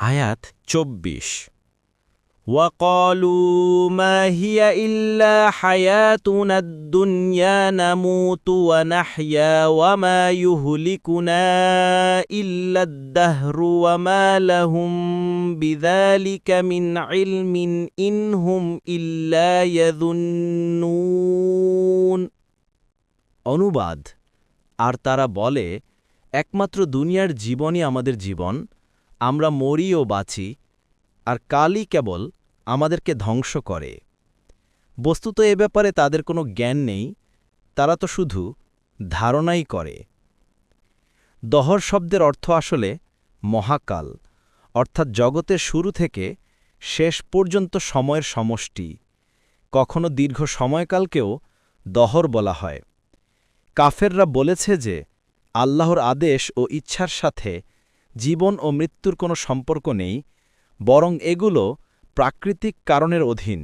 আয়াত ২৪। وَقَالُوا مَا هِيَ إِلَّا حَيَاتُنَا الدُّنْيَا نَمُوتُ وَنَحْيَا وَمَا يُهْلِكُنَا إِلَّا الدَّهْرُ وَمَا لَهُم بِذَلِكَ مِنْ عِلْمٍ إِنْ هُمْ إِلَّا يَظُنُّونَ। অনুবাদ: আর তারা বলে, একমাত্র দুনিয়ার জীবনই আমাদের জীবন, আমরা মরি ও বাঁচি, আর কালই কেবল আমাদেরকে ধ্বংস করে। বস্তুত এ ব্যাপারে তাদের কোনো জ্ঞান নেই, তারা তো শুধু ধারণাই করে। দহর শব্দের অর্থ আসলে মহাকাল, অর্থাৎ জগতের শুরু থেকে শেষ পর্যন্ত সময়ের সমষ্টি। কখনো দীর্ঘ সময়কালকেও দহর বলা হয়। কাফেররা বলেছে যে আল্লাহর আদেশ ও ইচ্ছার সাথে জীবন ও মৃত্যুর কোনো সম্পর্ক নেই, বরং এগুলো প্রাকৃতিক কারণের অধীন।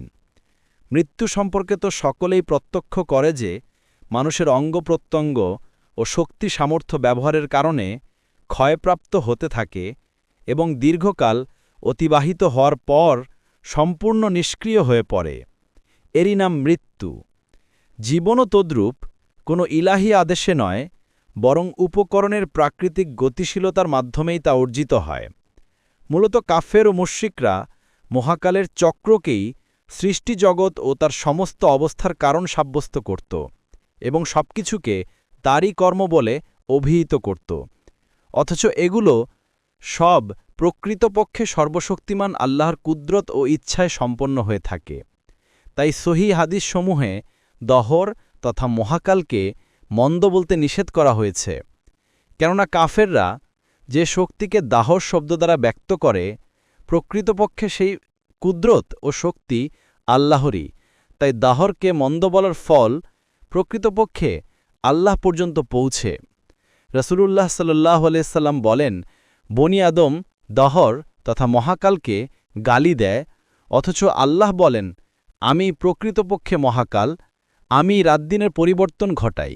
মৃত্যু সম্পর্কে তো সকলেই প্রত্যক্ষ করে যে মানুষের অঙ্গপ্রত্যঙ্গ ও শক্তি সামর্থ্য ব্যবহারের কারণে ক্ষয়প্রাপ্ত হতে থাকে এবং দীর্ঘকাল অতিবাহিত হওয়ার পর সম্পূর্ণ নিষ্ক্রিয় হয়ে পড়ে। এরই নাম মৃত্যু। জীবনও তদ্রূপ কোনো ইলাহি আদেশে নয়, বরং উপকরণের প্রাকৃতিক গতিশীলতার মাধ্যমেই তা অর্জিত হয়। মূলত কাফের ও মুশরিকরা মহাকালের চক্রকেই সৃষ্টিজগৎ ও তার সমস্ত অবস্থার কারণ সাব্যস্ত করত এবং সবকিছুকে তারই কর্ম বলে অভিহিত করত। অথচ এগুলো সব প্রকৃতপক্ষে সর্বশক্তিমান আল্লাহর কুদরত ও ইচ্ছায় সম্পন্ন হয়ে থাকে। তাই সহিহ হাদিসসমূহে দহর তথা মহাকালকে মন্দ বলতে নিষেধ করা হয়েছে, কেননা কাফেররা যে শক্তিকে দাহর শব্দ দ্বারা ব্যক্ত করে, প্রকৃতপক্ষে সেই কুদরত ও শক্তি আল্লাহরই। তাই দাহরকে মন্দ বলার ফল প্রকৃতপক্ষে আল্লাহ পর্যন্ত পৌঁছে। রাসূলুল্লাহ সাল্লাল্লাহু আলাইহি সাল্লাম বলেন, বনি আদম দহর তথা মহাকালকে গালি দেয়, অথচ আল্লাহ বলেন, আমি প্রকৃতপক্ষে মহাকাল, আমি রাতদিনের পরিবর্তন ঘটাই।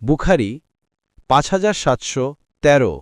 বুখারী ৫৭১৩।